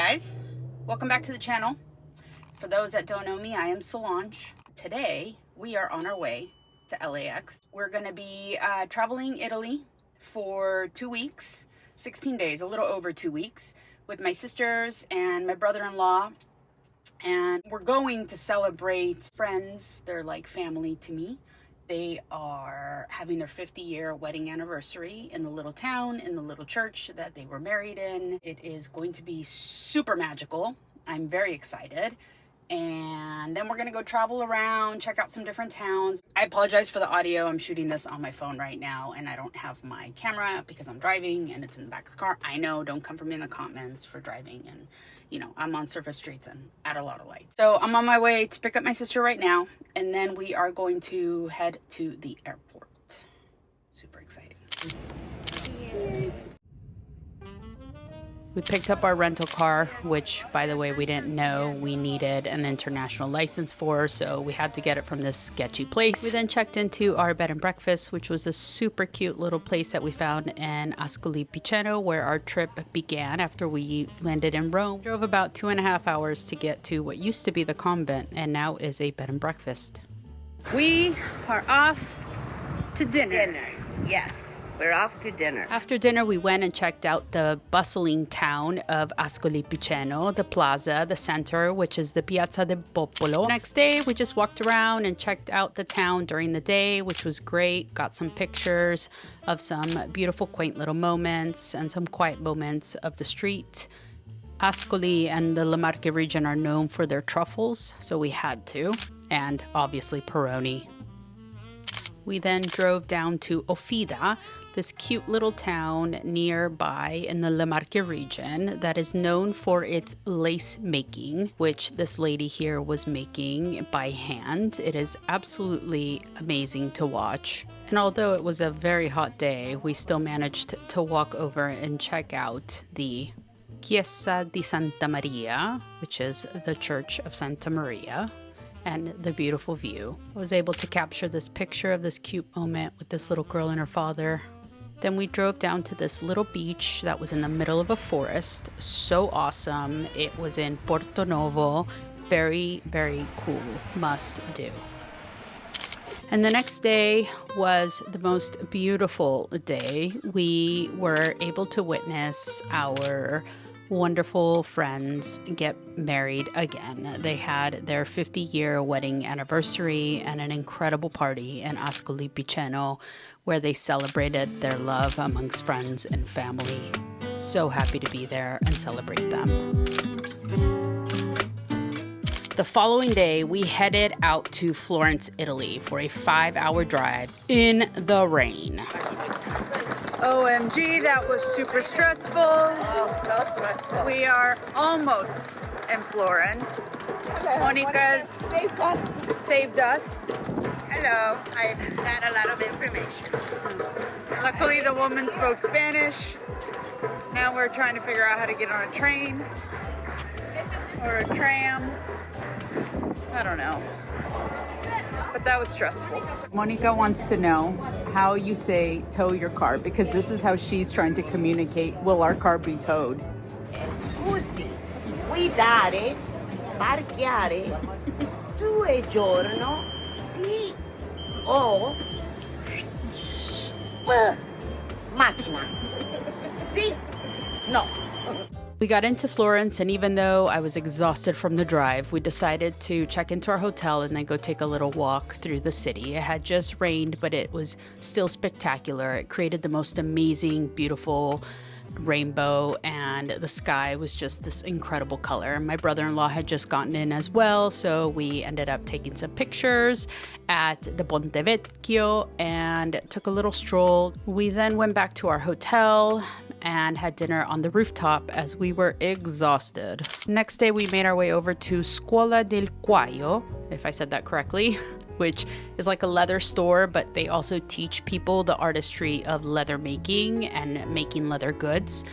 guys, welcome back to the channel. For those that don't know me, I am Solange. Today we are on our way to LAX. We're gonna be traveling Italy for 2 weeks, 16 days, a little over 2 weeks, with my sisters and my brother-in-law. And we're going to celebrate friends. They're like family to me. They are having their 50-year wedding anniversary in the little town, in the little church that they were married in. It is going to be super magical. I'm very excited. And then we're gonna go travel around, check out some different towns. I apologize for the audio. I'm shooting this on my phone right now and I don't have my camera because I'm driving and it's in the back of the car. I know, don't come for me in the comments for driving, and you know, I'm on surface streets and at a lot of lights. So I'm on my way to pick up my sister right now, and then we are going to head to the airport. Super exciting. Cheers. We picked up our rental car, which, by the way, we didn't know we needed an international license for, so we had to get it from this sketchy place. We then checked into our bed and breakfast, which was a super cute little place that we found in Ascoli Piceno, where our trip began after we landed in Rome. Drove about 2.5 hours to get to what used to be the convent and now is a bed and breakfast. We are off to dinner. Yes. We're off to dinner. After dinner, we went and checked out the bustling town of Ascoli Piceno, the plaza, the center, which is the Piazza del Popolo. Next day, we just walked around and checked out the town during the day, which was great. Got some pictures of some beautiful, quaint little moments and some quiet moments of the street. Ascoli and the Le Marche region are known for their truffles, so we had to. And obviously Peroni. We then drove down to Ofida, this cute little town nearby in the Le Marche region that is known for its lace making, which this lady here was making by hand. It is absolutely amazing to watch. And although it was a very hot day, we still managed to walk over and check out the Chiesa di Santa Maria, which is the Church of Santa Maria, and the beautiful view. I was able to capture this picture of this cute moment with this little girl and her father. Then we drove down to this little beach that was in the middle of a forest. So awesome. It was in Porto Novo. Very, very cool. Must do. And the next day was the most beautiful day. We were able to witness our wonderful friends get married again. They had their 50-year wedding anniversary and an incredible party in Ascoli Piceno where they celebrated their love amongst friends and family. So happy to be there and celebrate them. The following day, we headed out to Florence, Italy for a 5-hour drive in the rain. OMG, that was super stressful. Oh, so stressful. We are almost in Florence. Monica's saved us. Hello. I got a lot of information. Luckily, the woman spoke Spanish. Now we're trying to figure out how to get on a train or a tram. I don't know. But that was stressful. Monica wants to know how you say tow your car, because this is how she's trying to communicate, will our car be towed? Scusi, guidare, parchiare, 2 giorno, sì, o macchina. Sì, no. We got into Florence, and even though I was exhausted from the drive, we decided to check into our hotel and then go take a little walk through the city. It had just rained, but it was still spectacular. It created the most amazing, beautiful rainbow, and the sky was just this incredible color. My brother-in-law had just gotten in as well, so we ended up taking some pictures at the Ponte Vecchio and took a little stroll. We then went back to our hotel and had dinner on the rooftop as we were exhausted. Next day, we made our way over to Scuola del Cuoio, if I said that correctly, which is like a leather store, but they also teach people the artistry of leather making and making leather goods.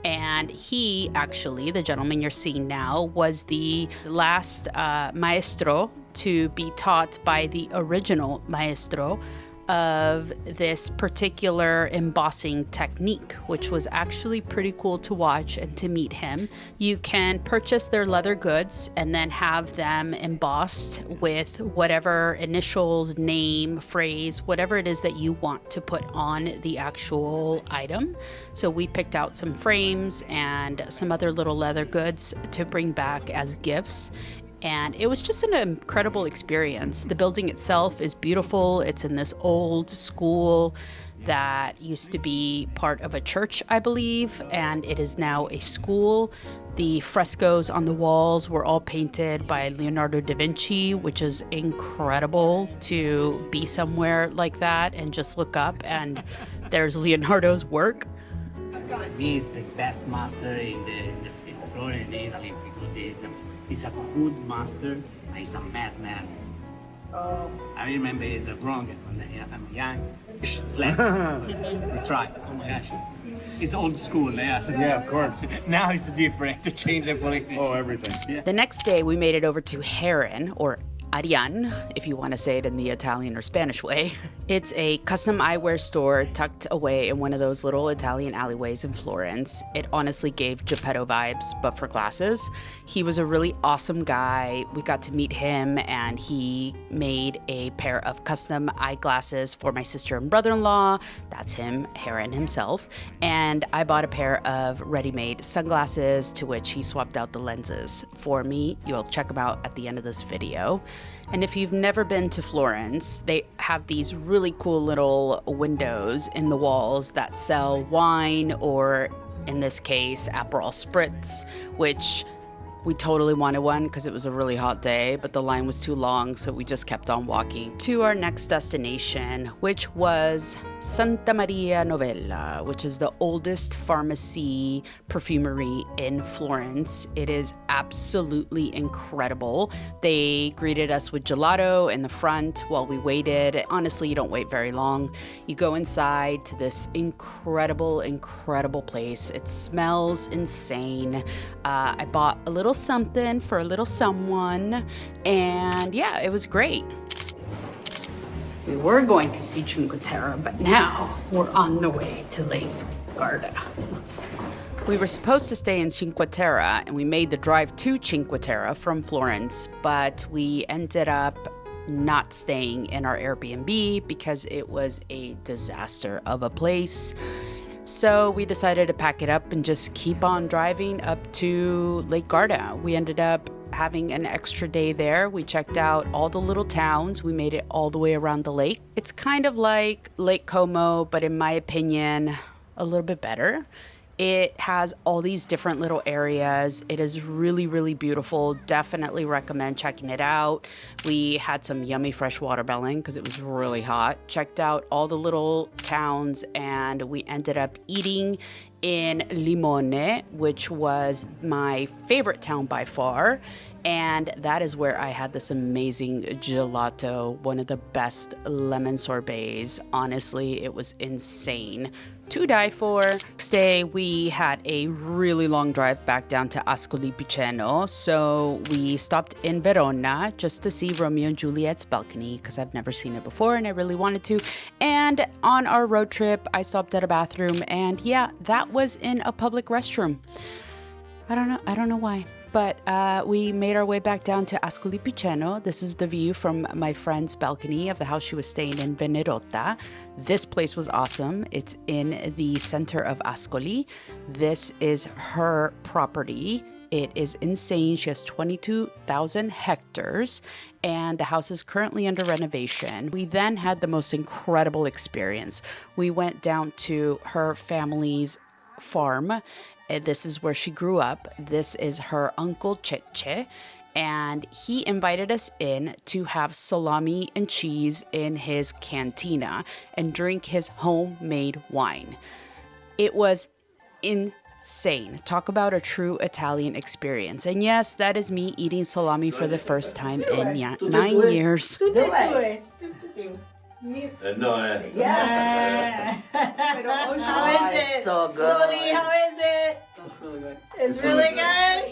And he actually, the gentleman you're seeing now, was the last maestro to be taught by the original maestro, of this particular embossing technique, which was actually pretty cool to watch and to meet him. You can purchase their leather goods and then have them embossed with whatever initials, name, phrase, whatever it is that you want to put on the actual item. So we picked out some frames and some other little leather goods to bring back as gifts. And it was just an incredible experience. The building itself is beautiful. It's in this old school that used to be part of a church, I believe, and it is now a school. The frescoes on the walls were all painted by Leonardo da Vinci, which is incredible to be somewhere like that and just look up and there's Leonardo's work. He is the best master in Florence, in Italy, because he's a good master. He's a madman. I remember he's wrong when I'm young. Slap. We tried. Oh my gosh. It's old school, yes. Yeah, of course. Now it's different to change everything. Oh, everything. Yeah. The next day, we made it over to Herian, or Herian, if you want to say it in the Italian or Spanish way. It's a custom eyewear store tucked away in one of those little Italian alleyways in Florence. It honestly gave Geppetto vibes, but for glasses. He was a really awesome guy. We got to meet him, and he made a pair of custom eyeglasses for my sister and brother-in-law. That's him, Herian himself. And I bought a pair of ready-made sunglasses, to which he swapped out the lenses for me. You'll check them out at the end of this video. And if you've never been to Florence, they have these really cool little windows in the walls that sell wine, or in this case, Aperol Spritz, which we totally wanted one because it was a really hot day, but the line was too long, so we just kept on walking to our next destination, which was Santa Maria Novella, which is the oldest pharmacy perfumery in Florence. It is absolutely incredible. They greeted us with gelato in the front while we waited. Honestly, you don't wait very long. You go inside to this incredible, incredible place. It smells insane. I bought a little something for a little someone, and yeah, it was great. We were going to see Cinque Terre, but now we're on the way to Lake Garda. We were supposed to stay in Cinque Terre, and we made the drive to Cinque Terre from Florence, but we ended up not staying in our Airbnb because it was a disaster of a place. So we decided to pack it up and just keep on driving up to Lake Garda. We ended up having an extra day there. We checked out all the little towns. We made it all the way around the lake. It's kind of like Lake Como, but in my opinion, a little bit better. It has all these different little areas. It is really, really beautiful. Definitely recommend checking it out. We had some yummy fresh watermelon because it was really hot. Checked out all the little towns, and we ended up eating in Limone, which was my favorite town by far. And that is where I had this amazing gelato, one of the best lemon sorbets. Honestly, it was insane to die for. Next day, we had a really long drive back down to Ascoli Piceno, so we stopped in Verona just to see Romeo and Juliet's balcony because I've never seen it before and I really wanted to. And on our road trip, I stopped at a bathroom, and yeah, that was in a public restroom. I don't know why, but we made our way back down to Ascoli Piceno. This is the view from my friend's balcony of the house she was staying in, Venerotta. This place was awesome. It's in the center of Ascoli. This is her property. It is insane. She has 22,000 hectares, and the house is currently under renovation. We then had the most incredible experience. We went down to her family's farm. This is where she grew up. This is her uncle Cecce, and he invited us in to have salami and cheese in his cantina and drink his homemade wine. It was insane. Talk about a true Italian experience. And yes, that is me eating salami for the first time in 9 years. Yeah. How is it? So good. How is it? really good. It's really good.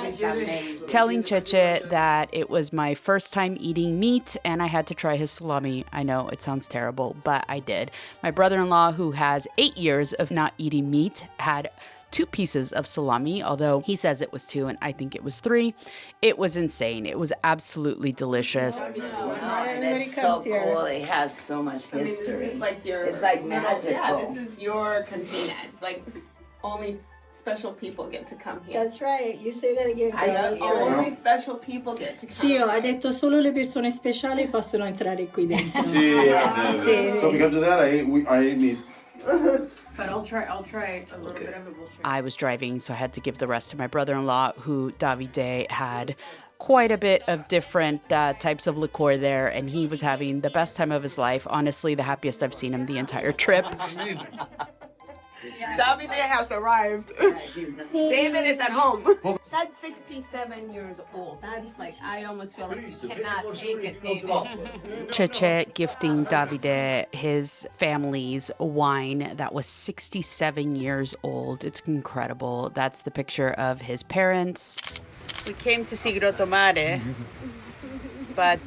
It's amazing. Telling Cheche that it was my first time eating meat and I had to try his salami. I know it sounds terrible, but I did. My brother-in-law, who has 8 years of not eating meat, had 2 pieces of salami, although he says it was 2 and I think it was 3. It was insane. It was absolutely delicious. And it's so cool. It has so much history. This is like your It's like middle- magical. Yeah, this is your cantina. It's like only special people get to come here. That's right. You say that again. Only special people get to come Sì, here. ha detto solo le persone speciali possono entrare qui dentro. So because of that, I ate meat. But I'll try a little bit of it. We'll share. I was driving, so I had to give the rest to my brother-in-law, who Davide had quite a bit of different types of liqueur there, and he was having the best time of his life. Honestly, the happiest I've seen him the entire trip. Amazing. Davide has arrived. David is at home. That's 67 years old. That's like, I almost feel like you cannot take it, David. Cheche gifting Davide his family's wine that was 67 years old. It's incredible. That's the picture of his parents. We came to see Grottammare, but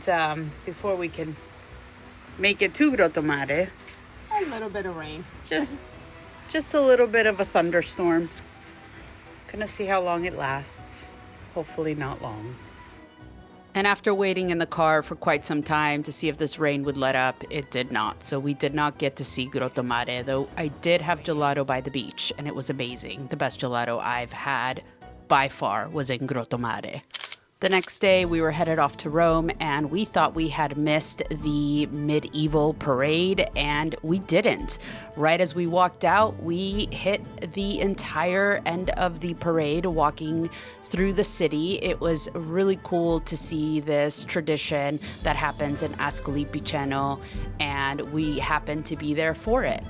before we can make it to Grottammare, A little bit of rain. just a little bit of a thunderstorm. Gonna see how long it lasts. Hopefully not long. And after waiting in the car for quite some time to see if this rain would let up, it did not. So we did not get to see Grottammare, though I did have gelato by the beach, and it was amazing. The best gelato I've had by far was in Grottammare. The next day, we were headed off to Rome, and we thought we had missed the medieval parade, and we didn't. Right as we walked out, we hit the entire end of the parade walking through the city. It was really cool to see this tradition that happens in Ascoli Piceno, and we happened to be there for it.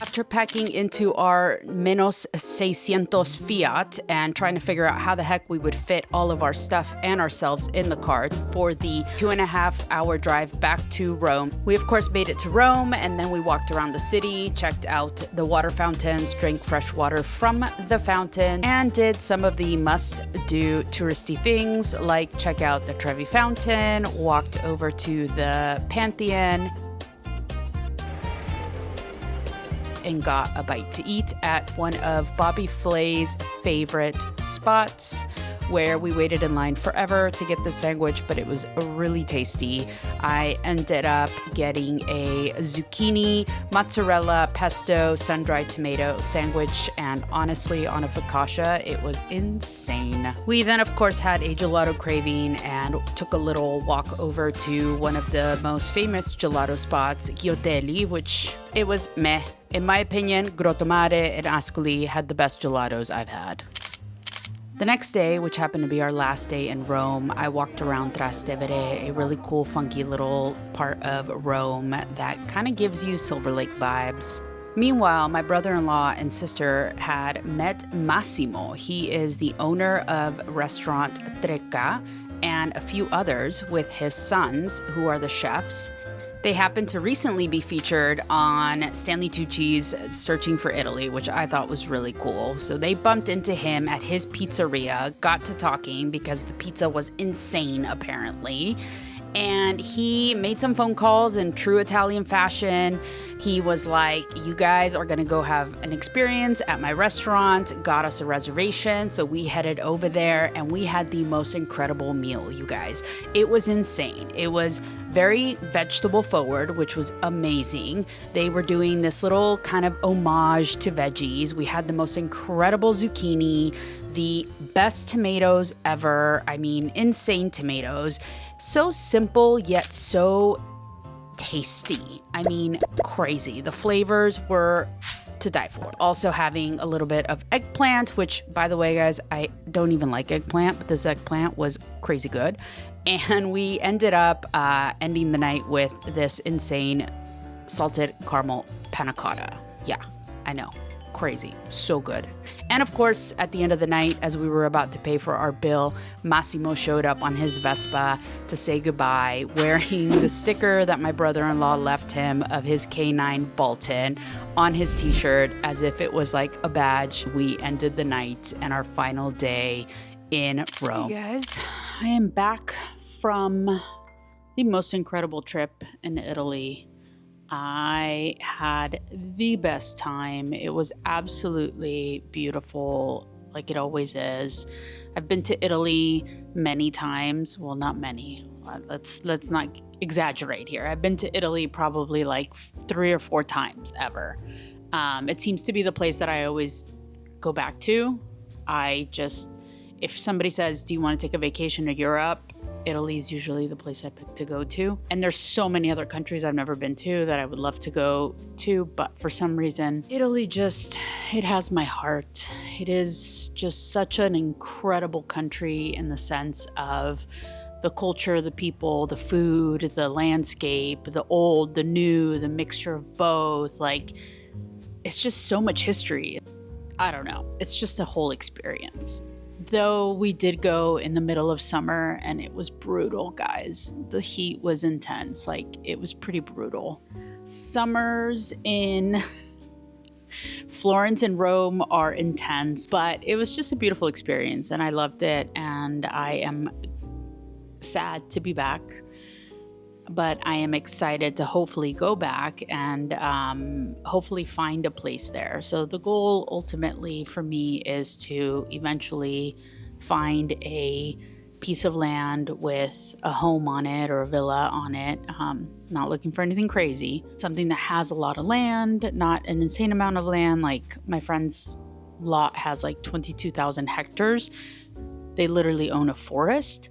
After packing into our Menos 600 Fiat and trying to figure out how the heck we would fit all of our stuff and ourselves in the car for the 2.5-hour drive back to Rome, we of course made it to Rome, and then we walked around the city, checked out the water fountains, drank fresh water from the fountain, and did some of the must-do touristy things like check out the Trevi Fountain, walked over to the Pantheon, and got a bite to eat at one of Bobby Flay's favorite spots, where we waited in line forever to get the sandwich, but it was really tasty. I ended up getting a zucchini, mozzarella, pesto, sun-dried tomato sandwich, and honestly, on a focaccia, it was insane. We then, of course, had a gelato craving and took a little walk over to one of the most famous gelato spots, Giolitti, which it was meh. In my opinion, Grottammare and Ascoli had the best gelatos I've had. The next day, which happened to be our last day in Rome, I walked around Trastevere, a really cool, funky little part of Rome that kind of gives you Silver Lake vibes. Meanwhile, my brother-in-law and sister had met Massimo. He is the owner of restaurant Trecca and a few others with his sons, who are the chefs. They happened to recently be featured on Stanley Tucci's Searching for Italy, which I thought was really cool. So they bumped into him at his pizzeria, got to talking because the pizza was insane, apparently. And he made some phone calls in true Italian fashion. He was like, you guys are gonna go have an experience at my restaurant, got us a reservation. So we headed over there and we had the most incredible meal, you guys. It was insane. It was very vegetable forward, which was amazing. They were doing this little kind of homage to veggies. We had the most incredible zucchini, the best tomatoes ever. I mean, insane tomatoes. So simple, yet so tasty. I mean, crazy. The flavors were to die for. Also having a little bit of eggplant, which, by the way, guys, I don't even like eggplant, but this eggplant was crazy good. And we ended up ending the night with this insane salted caramel panna cotta. Yeah, I know. crazy, so good. And of course, at the end of the night, as we were about to pay for our bill, Massimo showed up on his Vespa to say goodbye, wearing the sticker that my brother-in-law left him of his K9 Bolton on his t-shirt, as if it was like a badge. We ended the night and our final day in Rome. Hey guys, I am back from the most incredible trip in Italy. I had the best time. It was absolutely beautiful, like it always is. I've been to Italy many times. Well, not many. Let's not exaggerate here. I've been to Italy probably like 3 or 4 times ever. It seems to be the place that I always go back to. If somebody says, do you want to take a vacation to Europe? Italy is usually the place I pick to go to. And there's so many other countries I've never been to that I would love to go to, but for some reason, Italy it has my heart. It is just such an incredible country in the sense of the culture, the people, the food, the landscape, the old, the new, the mixture of both. Like, it's just so much history. I don't know. It's just a whole experience. Though we did go in the middle of summer and it was brutal, guys. The heat was intense. Like, it was pretty brutal. Summers in Florence and Rome are intense, but it was just a beautiful experience and I loved it. And I am sad to be back, but I am excited to hopefully go back and hopefully find a place there. So the goal ultimately for me is to eventually find a piece of land with a home on it or a villa on it. Not looking for anything crazy. Something that has a lot of land, not an insane amount of land. Like my friend's lot has like 22,000 hectares. They literally own a forest.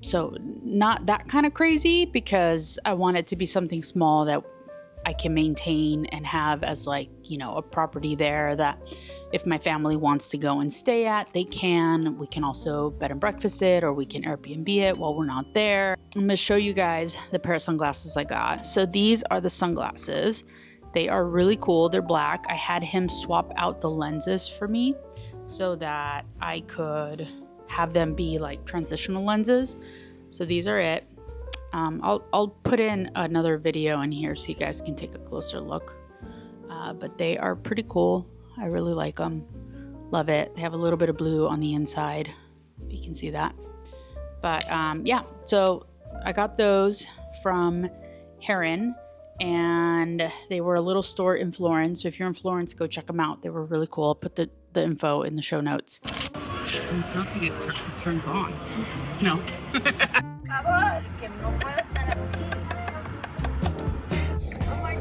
So not that kind of crazy, because I want it to be something small that I can maintain and have as like, you know, a property there that if my family wants to go and stay at, they can. We can also bed and breakfast it, or we can Airbnb it while we're not there. I'm going to show you guys the pair of sunglasses I got. So these are the sunglasses. They are really cool. They're black. I had him swap out the lenses for me so that I could have them be like transitional lenses. So these are it. I'll put in another video in here so you guys can take a closer look. But they are pretty cool. I really like them. Love it. They have a little bit of blue on the inside, if you can see that. But yeah, so I got those from Herian, and they were a little store in Florence. So if you're in Florence, go check them out. They were really cool. I'll put the info in the show notes. I don't think it turns on. No.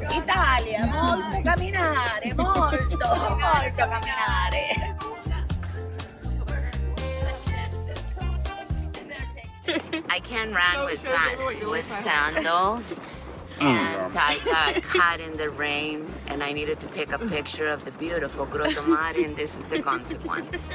Italia, molto camminare, molto camminare. I can run with sandals, and I got caught in the rain, and I needed to take a picture of the beautiful Grottammare, and this is the consequence.